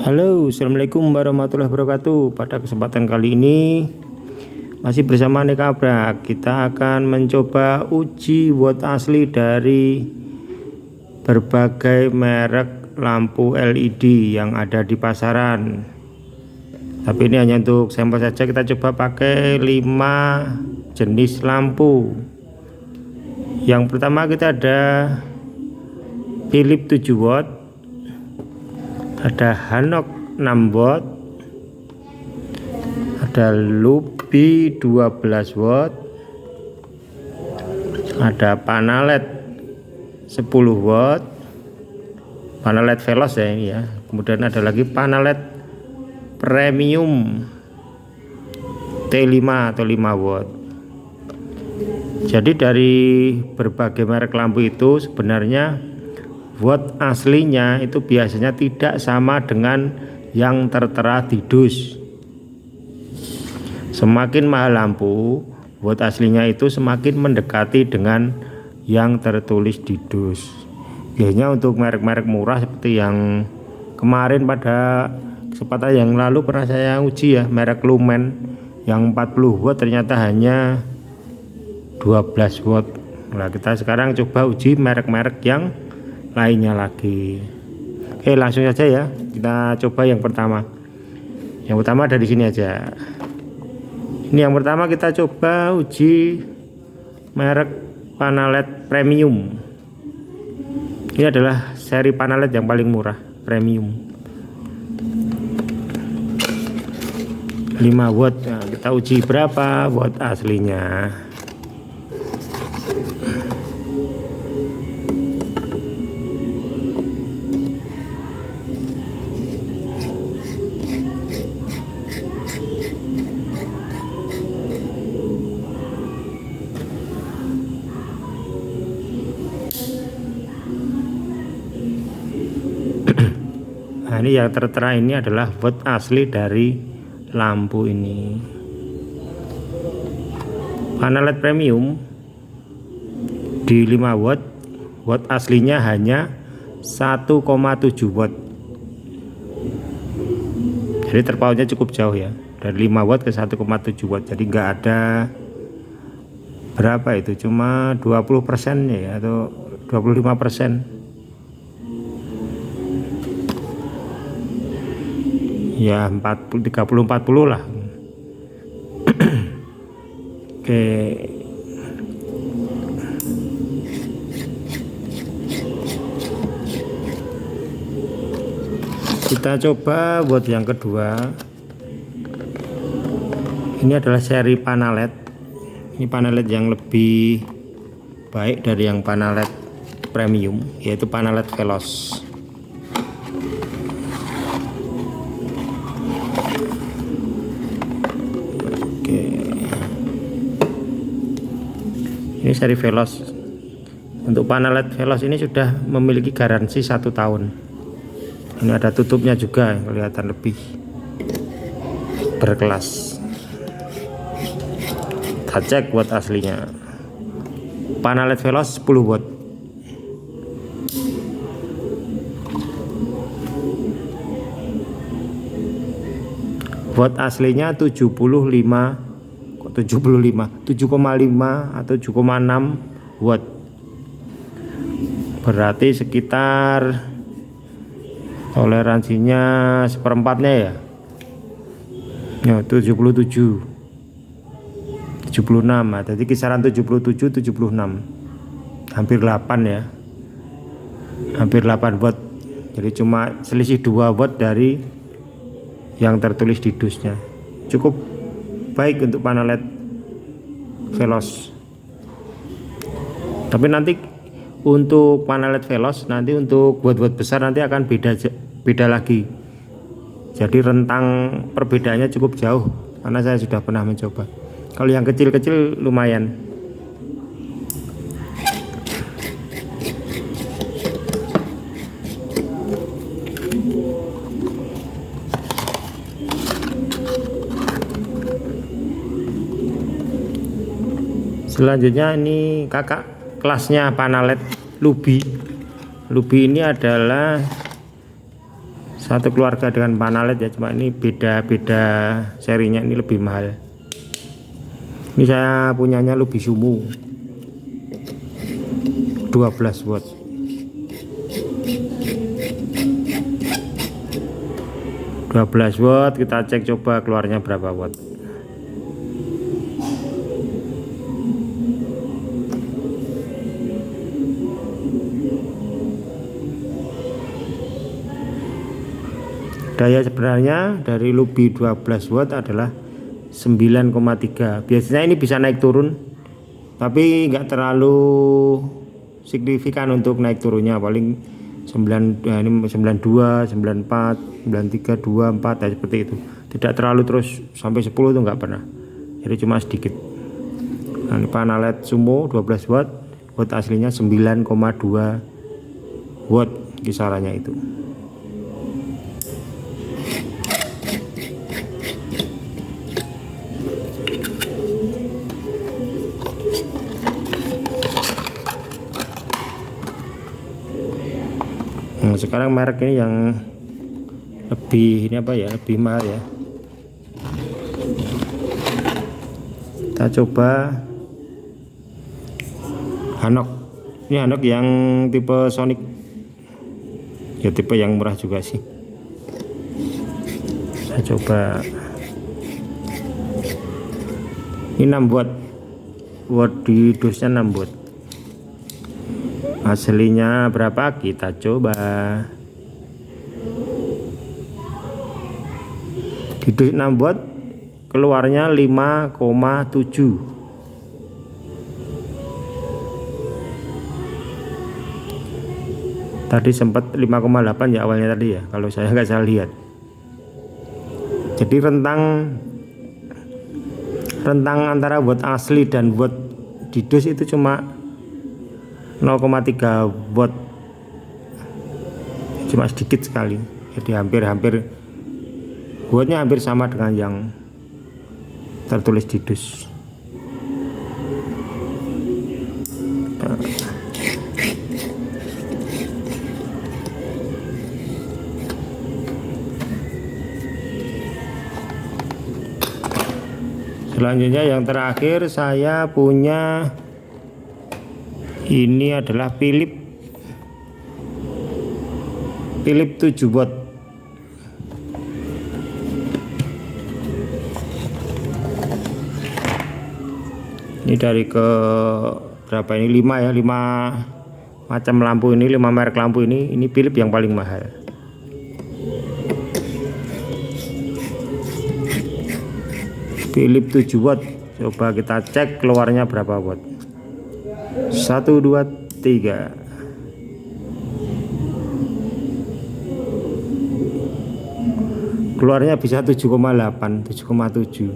Halo, assalamualaikum warahmatullahi wabarakatuh. Pada kesempatan kali ini masih bersama Nekabrak. Kita akan mencoba uji watt asli dari berbagai merek lampu LED yang ada di pasaran. Tapi ini hanya untuk sampel saja. Kita coba pakai 5 jenis lampu. Yang pertama kita ada Philips 7 watt, ada Hanok 6 watt, ada Lubi 12 watt, ada Panalet 10 watt, Panalet Veloz ya ini ya. Kemudian ada lagi Panalet Premium T5 atau 5 watt. Jadi dari berbagai merek lampu itu sebenarnya watt aslinya itu biasanya tidak sama dengan yang tertera di dus. Semakin mahal lampu, watt aslinya itu semakin mendekati dengan yang tertulis di dus. Biasanya untuk merek-merek murah seperti yang kemarin pada kesempatan yang lalu pernah saya uji ya, merek Lumen yang 40 watt ternyata hanya 12 watt. Nah, kita sekarang coba uji merek-merek yang lainnya lagi. Oke, langsung saja ya. Kita coba yang pertama. Yang pertama dari sini aja. Ini yang pertama kita coba uji merek Panalet Premium. Ini adalah seri Panalet yang paling murah, premium. 5 watt. Nah, kita uji berapa watt aslinya. Nah, ini yang tertera ini adalah watt asli dari lampu ini. Panalet Premium di 5 watt, watt aslinya hanya 1,7 watt. Jadi terpautnya cukup jauh ya, dari 5 watt ke 1,7 watt. Jadi nggak ada berapa itu, cuma 20% ya atau 25%. Ya 30-40 lah. Oke, kita coba buat yang kedua. Ini adalah seri Panalet. Ini Panalet yang lebih baik dari yang Panalet Premium, yaitu Panalet Veloz. Ini seri Veloz. Untuk Panalet Veloz ini sudah memiliki garansi 1 tahun. Ini ada tutupnya juga yang kelihatan lebih berkelas. Kita cek watt aslinya. Panalet Veloz 10 watt. Watt aslinya 7,5 atau 7,6 watt. Berarti sekitar toleransinya seperempatnya ya. Ya 77, 76. Jadi kisaran 77, 76. Hampir 8 ya. Hampir 8 watt. Jadi cuma selisih 2 watt dari yang tertulis di dusnya. Cukup baik untuk Panalet Veloz. Tapi nanti untuk Panalet Veloz, nanti untuk watt-watt besar nanti akan beda lagi. Jadi rentang perbedaannya cukup jauh karena saya sudah pernah mencoba. Kalau yang kecil-kecil lumayan. Selanjutnya ini kakak kelasnya Panalet Lubi. Lubi ini adalah satu keluarga dengan Panalet ya, cuma ini beda-beda serinya, ini lebih mahal. Ini saya punyanya Lubisumu 12 watt. Kita cek coba keluarnya berapa watt. Daya sebenarnya dari Lubi 12 watt adalah 9,3. Biasanya ini bisa naik turun, tapi nggak terlalu signifikan untuk naik turunnya, paling 92, 94, 93, 24 ya, seperti itu. Tidak terlalu terus sampai 10 itu nggak pernah. Jadi cuma sedikit. Nah, ini Panalet Sumo 12 watt, watt aslinya 9,2 watt kisarannya itu. Nah, sekarang merek ini yang lebih lebih mahal ya. Kita coba Hanok. Ini Hanok yang tipe Sonic. Ya tipe yang murah juga sih. Saya coba. Ini 6 watt. Watt di dosnya 6 watt. Aslinya berapa, kita coba. Di dus 6 watt keluarnya 5,7. Tadi sempat 5,8 ya awalnya tadi ya, kalau saya nggak salah lihat. Jadi rentang antara watt asli dan watt di dus itu cuma 0,3 watt, cuma sedikit sekali. Jadi hampir wattnya hampir sama dengan yang tertulis di dus. Selanjutnya yang terakhir saya punya ini adalah Philips 7 watt. Ini dari ke berapa ini, 5 ya, 5 macam lampu ini, 5 merek lampu ini Philips yang paling mahal. Philips 7 watt, coba kita cek keluarnya berapa watt. 1, 2, 3. Keluarnya bisa 7,8, 7,7.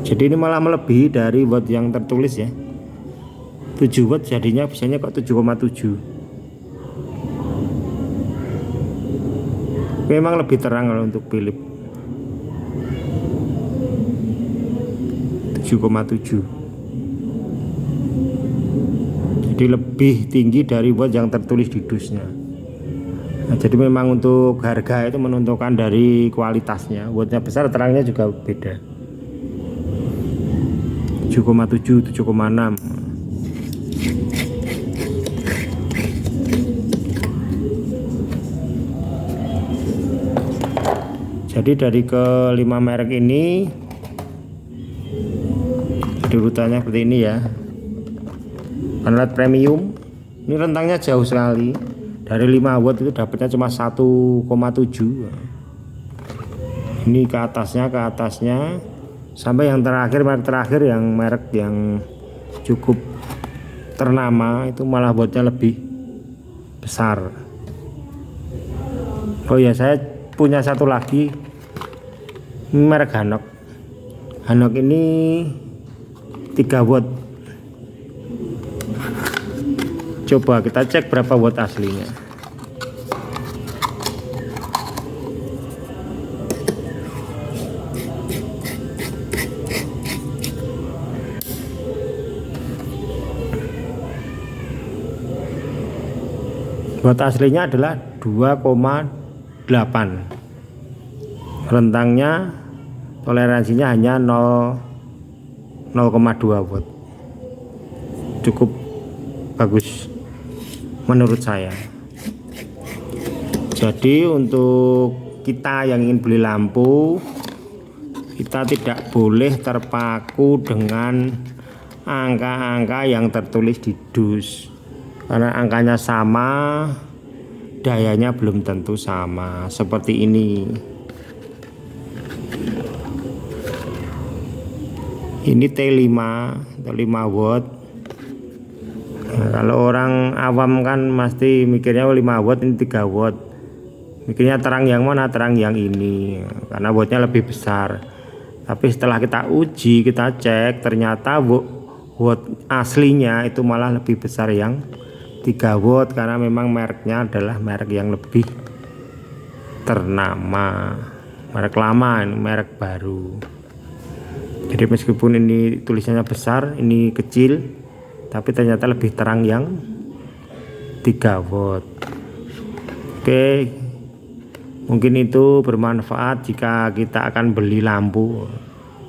Jadi ini malah melebihi dari watt yang tertulis ya. 7 watt jadinya bisanya kok 7,7. Memang lebih terang kalau untuk Philips 7,7. Jadi lebih tinggi dari watt yang tertulis di dusnya. Nah, jadi memang untuk harga itu menentukan dari kualitasnya. Wattnya besar terangnya juga beda. 7,7, 7,6. Jadi dari ke-5 merek ini urutannya seperti ini ya. Panalet premium ini rentangnya jauh sekali. Dari 5 watt itu dapatnya cuma 1,7. Ini ke atasnya sampai yang terakhir, merek yang cukup ternama itu malah wattnya lebih besar. Oh ya, saya punya satu lagi merek Hanok. Hanok ini 3 watt. Coba kita cek berapa watt aslinya. Watt aslinya adalah 2,8. Rentangnya toleransinya hanya 0,2 watt. Cukup bagus menurut saya. Jadi untuk kita yang ingin beli lampu, kita tidak boleh terpaku dengan angka-angka yang tertulis di dus, karena angkanya sama, dayanya belum tentu sama. Seperti ini. Ini T5 watt. Nah, kalau orang awam kan pasti mikirnya 5 watt, ini 3 watt. Mikirnya terang yang mana? Terang yang ini, karena wattnya lebih besar. Tapi setelah kita uji, kita cek, ternyata watt aslinya itu malah lebih besar yang 3 watt, karena memang mereknya adalah merek yang lebih ternama, merek lama, ini merek baru. Jadi meskipun ini tulisannya besar, ini kecil, tapi ternyata lebih terang yang 3 watt. Oke, mungkin itu bermanfaat jika kita akan beli lampu,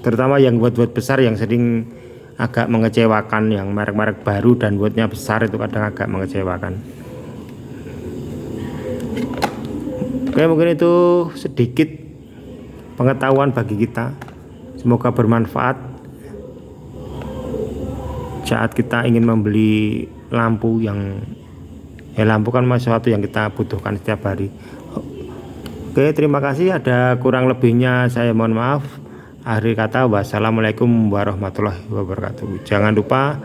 terutama yang watt-watt besar yang sering agak mengecewakan, yang merek-merek baru dan wattnya besar itu kadang agak mengecewakan. Oke, mungkin itu sedikit pengetahuan bagi kita. Semoga bermanfaat saat kita ingin membeli lampu lampu kan sesuatu yang kita butuhkan setiap hari. Oke, terima kasih. Ada kurang lebihnya saya mohon maaf. Akhir kata, wassalamualaikum warahmatullahi wabarakatuh. Jangan lupa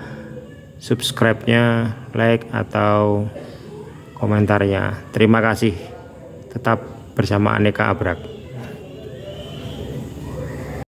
subscribe-nya, like atau komentarnya. Terima kasih. Tetap bersama Aneka Abrak.